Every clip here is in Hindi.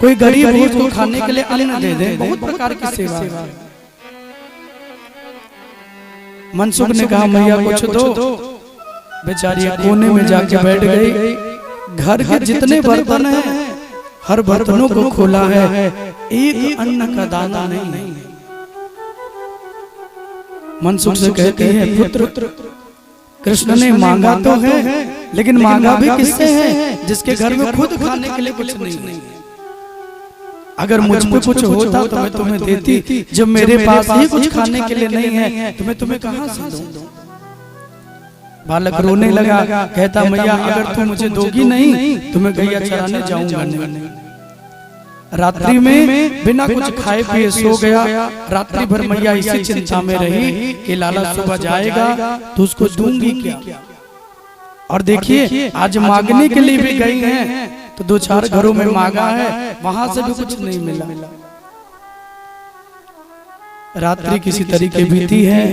कोई गरीब हो तो खाने के लिए अन्न दे दे, बहुत प्रकार की सेवा है। मनसुख ने कहा मैया कुछ दो। बेचारी कोने में जाके बैठ गई। घर के जितने बर्तन हैं हर बर्तनों को खोला है, एक अन्न का दाना नहीं। मनसुख से कहती है पुत्र, कृष्ण ने मांगा तो है, लेकिन मांगा भी किससे है जिसके घर में खुद खाने के लिए कुछ नहीं। अगर मुझ पे कुछ होता तो मैं तुम्हें देती, जब मेरे पास ही कुछ खाने के लिए नहीं है तो मैं तुम्हें कहां से दूं? बालक रोने लगा, कहता मैया अगर तुम मुझे दोगी नहीं तो मैं गैया चराने जाऊंगा नहीं। रात्रि में बिना कुछ खाए पिए सो गया। रात्रि भर मैया इसी चिंता में रही कि लाला सुबह जाएगा तो उसको दूंगी क्या। और देखिए आज मांगने के लिए भी गई हैं तो 2-4 घरों में मांगा है, वहां से भी कुछ नहीं मिला। रात्रि किसी तरीके बीती है,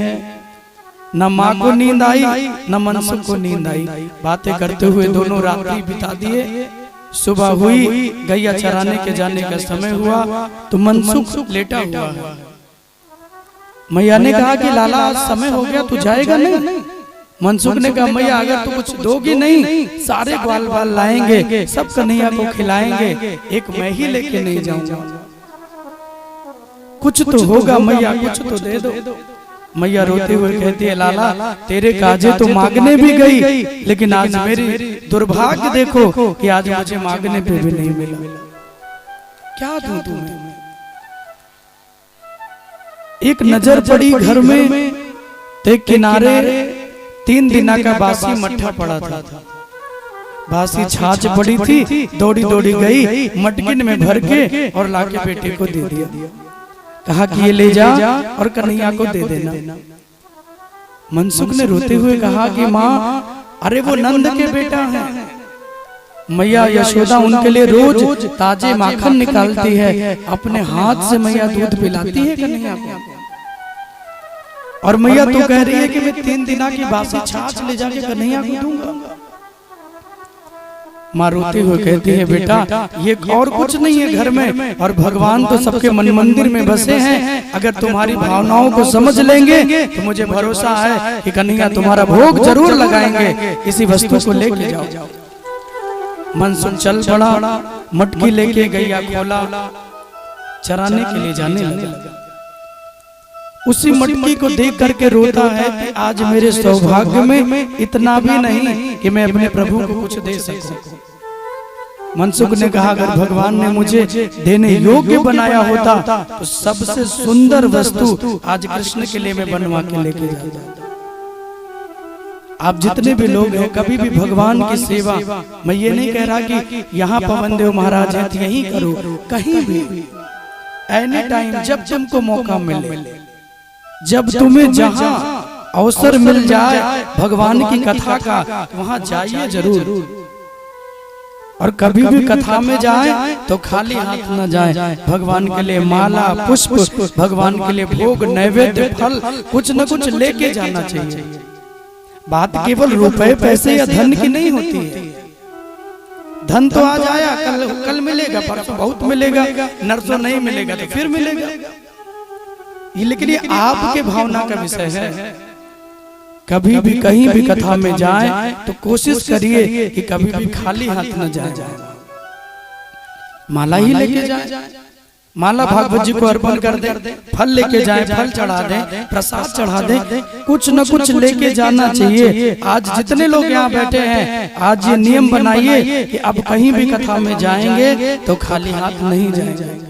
न माँ को नींद आई न मनसुख को नींद आई। बातें करते हुए दोनों रात्रि बिता दिए। सुबह हुई, गैया चराने के जाने का समय हुआ तो मनसुख लेटा हुआ है। मैया ने कहा कि लाला समय हो गया, तू जाएगा नहीं? मनसुख ने कहा मैया अगर तू कुछ दोगी नहीं, सारे ग्वाल बाल लाएंगे, सब कन्हैया को खिलाएंगे, एक मैं ही लेके नहीं जाऊंगा। कुछ तो होगा मैया, कुछ तो दे दो। मैया रोते हुए कहती है लाला तेरे काजे तो मांगने भी गई, लेकिन आज मेरी दुर्भाग्य देखो कि आज मुझे मांगने पे भी नहीं मिला। क्या दूं तुम्हें? एक नजर पड़ी घर में, एक किनारे 3 दिना का बासी मट्ठा पड़ा था। बासी छाछ पड़ी थी, दौड़ी दौड़ी गई, मटकिन में भर के और लाके बेटे को दे दिया। कहा कि ये ले जा और कन्हैया को दे देना। मनसुख ने रोते हुए कहा कि माँ अरे वो नंद के बेटा है। मैया यशोदा उनके लिए रोज ताजे माखन निकालती है, अपने हाथ से मैया दूध पिलाती है कन्हैया को। और मैया तो कह रही है कि मैं 3 दिना की बासी छाछ ले जाके कन्हैया को दूंगा। माँ रोते हुए कहती है बेटा ये और कुछ नहीं है घर में, और भगवान तो सबके मन मंदिर में बसे हैं। अगर तुम्हारी भावनाओं को समझ लेंगे तो मुझे भरोसा है कि कन्हैया तुम्हारा भोग जरूर लगाएंगे। इसी वस्तु को लेके जाओ। मनसुख चल पड़ा, मटकी लेके गैया खोला, चराने के लिए जाने लगा। उसी मटकी को देख करके रोता है कि आज मेरे सौभाग्य में इतना भी नहीं कि मैं अपने प्रभु को कुछ दे सकूं। मनसुख ने कहा अगर भगवान ने मुझे देने योग्य बनाया होता तो सबसे सुंदर वस्तु आज कृष्ण के लिए मैं बनवा के लेके जाता। आप जितने भी लोग हैं कभी भी भगवान की सेवा, मैं ये नहीं कह रहा कि यहाँ पवन देव महाराज है तो यही करो, कहीं भी एनी टाइम जब तुमको मौका मिले, जब तुम्हें जहां अवसर मिल जाए भगवान की कथा का, वहां जाइए जरूर। और कभी भी कथा में जाए तो खाली हाथ न जाए। भगवान के लिए माला पुष्प, भगवान के लिए भोग नैवेद्य फल कुछ न कुछ लेके जाना चाहिए। बात केवल रुपए पैसे या धन की नहीं होती है। धन तो आज आया, कल मिलेगा, परसों बहुत मिलेगा, नरसों नहीं मिलेगा तो फिर मिलेगा। लेकिन ये आपके भावना का विषय है। कभी भी कहीं भी कथा में जाए तो कोशिश करिए कि कभी भी खाली हाथ न जाए, माला ही लेके जाए। माला भागवत जी को अर्पण कर दे, फल लेके जाए, फल चढ़ा दे, प्रसाद चढ़ा दे, कुछ न कुछ लेके जाना चाहिए। आज जितने लोग यहाँ बैठे हैं आज ये नियम बनाइए कि अब कहीं भी कथा में जाएंगे तो खाली हाथ नहीं जाएंगे।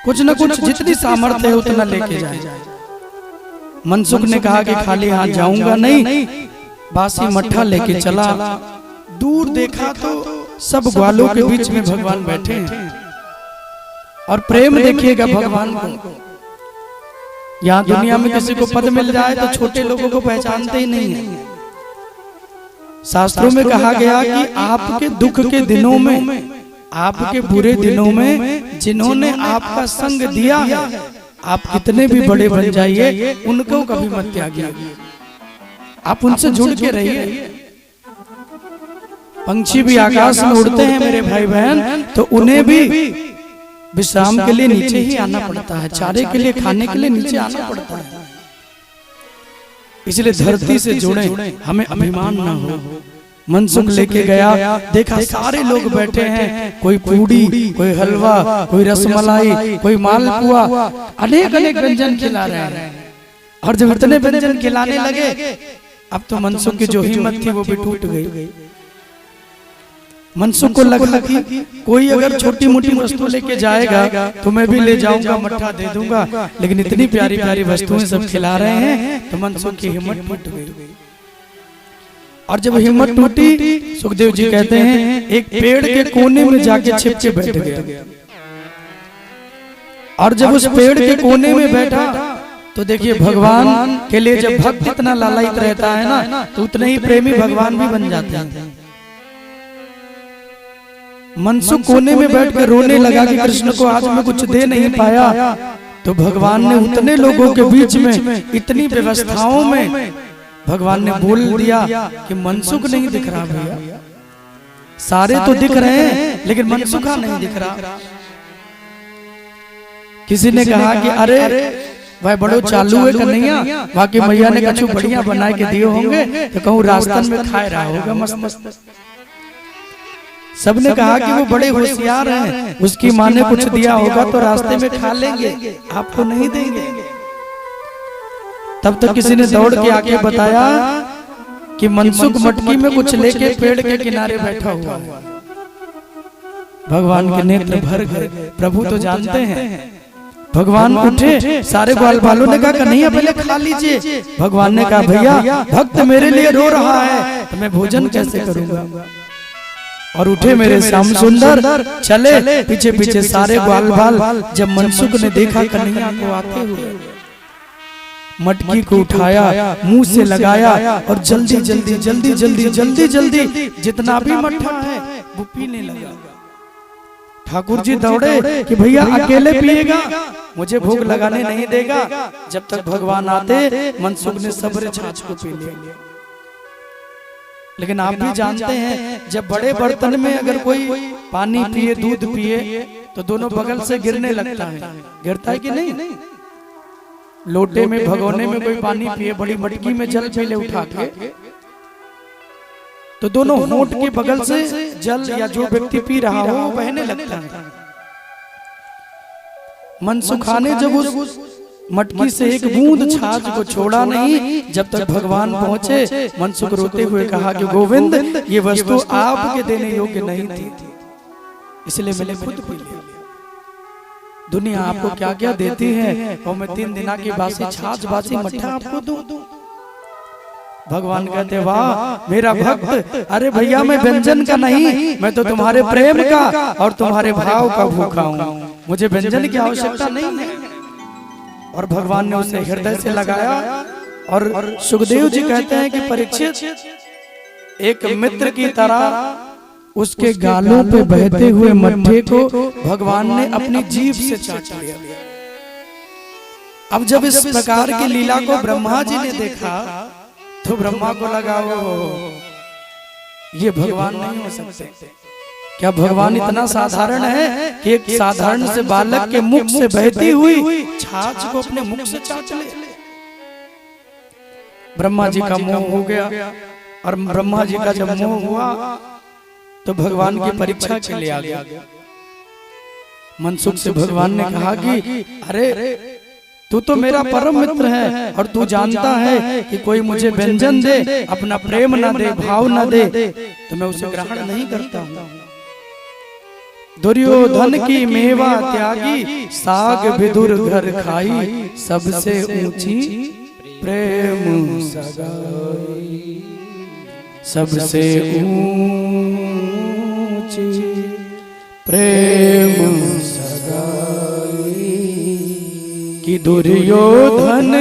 कुछ न कुछ जितनी सामर्थ्य है उतना लेके जाए। मनसुख ने कहा कि खाली हाथ जाऊंगा नहीं। बासी मट्ठा लेके चला, दूर देखा तो सब ग्वालों के बीच में भगवान बैठे हैं। और प्रेम देखिएगा भगवान को। यहाँ दुनिया में किसी को पद मिल जाए तो छोटे लोगों को पहचानते ही नहीं है। शास्त्रों में कहा गया कि आपके दुख के दिनों में, आपके बुरे दिनों में जिन्होंने आपका संग दिया है, आप कितने भी बड़े बन जाइए उनको कभी मत त्यागिए। आप उनसे जुड़ के रहिए। पंछी भी आकाश में उड़ते हैं मेरे भाई बहन, तो उन्हें भी विश्राम के लिए नीचे ही आना पड़ता है, चारे के लिए खाने के लिए नीचे आना पड़ता है। इसलिए धरती से जुड़े, हमें अभिमान ना हो। मनसुख लेके गया, देखा सारे लोग बैठे हैं, कोई पूड़ी, कोई हलवा, कोई रसमलाई, कोई मालपुआ, अनेक अनेक व्यंजन खिला रहे हैं। और जब इतने व्यंजन खिलाने लगे, अब तो मनसुख की जो हिम्मत थी वो भी टूट गई। मनसुख को लगा कि कोई अगर छोटी मोटी वस्तु लेके जाएगा तो मैं भी ले जाऊंगा, मट्ठा दे दूंगा, लेकिन इतनी प्यारी प्यारी वस्तुएं सब खिला रहे हैं, तो मनसुख की हिम्मत टूट गई। और जब हिम्मत टूटी, सुखदेव जी कहते हैं एक पेड़ के कोने में जाके छिप के बैठ गया। और जब उस पेड़ के कोने में बैठा, तो देखिए भगवान के लिए जब भक्त इतना लालायित रहता है ना, तो उतने ही प्रेमी भगवान भी बन जाते हैं। मनसुख कोने में बैठकर रोने लगा कि कृष्ण को आज मैं कुछ दे नहीं पाया। तो भगवान ने उतने लोगों के बीच में, इतनी व्यवस्थाओं में भगवान ने बोल दिया कि मनसुख नहीं दिख रहा भैया, सारे तो दिख रहे हैं लेकिन मनसुखा नहीं दिख रहा। किसी ने कहा कि अरे भाई बड़ो चालू है कन्हैया, बाकी मैया ने कुछ बढ़िया बना के दिए होंगे, तो कहूँ रास्ते में खाए रहा होगा मस्त मस्त। सबने कहा कि वो बड़े होशियार हैं, उसकी माँ ने कुछ दिया होगा तो रास्ते में खा लेंगे, आपको नहीं देंगे। तब तक किसी ने दौड़ के आके बताया कि मनसुख मटकी में कुछ लेके पेड़ के किनारे बैठा हुआ है। भगवान के नेत्र भर गए, प्रभु तो जानते हैं। भगवान उठे, सारे ग्वाल बालों ने कहा कन्हैया पहले खा लीजिए। भगवान ने कहा भैया भक्त मेरे लिए रो रहा है, तो मैं भोजन कैसे करूंगा। और उठे मेरे श्याम सुंदर, चले पीछे पीछे सारे ग्वाल बाल। जब मनसुख ने देखा कन्हैया को आते हुए, मटकी को उठाया, मुंह से लगाया और जल्दी जल्दी जल्दी जल्दी जल्दी जल्दी जितना भी मट्ठा है वो पीने लगा। ठाकुर जी दौड़े कि भैया अकेले पिएगा, मुझे भूख लगाने नहीं देगा। जब तक भगवान आते, मनसुख ने सब्र छाछ को पी लिया। लेकिन आप भी जानते हैं, जब बड़े बर्तन में अगर कोई पानी पिए, दूध पिए, तो दोनों बगल से गिरने लगता है। गिरता है कि नहीं? लोटे में, भगोने में कोई पानी पिए, बड़ी मटकी में जल पी ले उठा के, तो दोनों होंठ के बगल से जल या जो व्यक्ति पी रहा हो वो बहने लगता है। मनसुखा ने जब उस मटकी से एक बूंद छाछ को छोड़ा नहीं, जब तक भगवान पहुंचे, मनसुख रोते हुए कहा कि गोविंद ये वस्तु आपके देने योग्य नहीं थी, इसलिए मैंने खुद पी लिया। दुनिया आपको क्या क्या देती है और मैं 3 दिन की बासी छाछ बासी मट्ठा आपको दूं। भगवान कहते वाह मेरा भक्त, अरे भैया मैं व्यंजन का नहीं, मैं तो तुम्हारे प्रेम का और तुम्हारे भाव का भूखा हूँ, मुझे व्यंजन की आवश्यकता नहीं है। और भगवान ने उसे हृदय से लगाया। और सुखदेव जी कहते हैं कि परीक्षित एक मित्र की तरह उसके गालों पे बहते हुए मट्ठे को भगवान ने अपनी जीभ से चाट लिया। अब जब इस प्रकार की लीला को ब्रह्मा जी ने देखा, तो ब्रह्मा को लगा ये भगवान नहीं हो सकते। क्या भगवान इतना साधारण है कि एक साधारण से बालक के मुख से बहती हुई छाछ को अपने मुख से चाट ले? ब्रह्मा जी का मोह हो गया। और ब्रह्मा जी का जब मोह हुआ तो भगवान की परीक्षा के लिए आ गया। मनसुख से भगवान ने कहा कि अरे तू तो मेरा परम मित्र है और तू जानता है कि कोई मुझे व्यंजन दे, अपना प्रेम न दे, भाव न दे, तो मैं उसे ग्रहण नहीं करता हूँ। दुर्योधन की मेवा त्यागी, साग विदुर घर खाई, सबसे ऊंची प्रेम सगाई, सबसे ऊंची प्रेम सगाई। कि दुर्योधन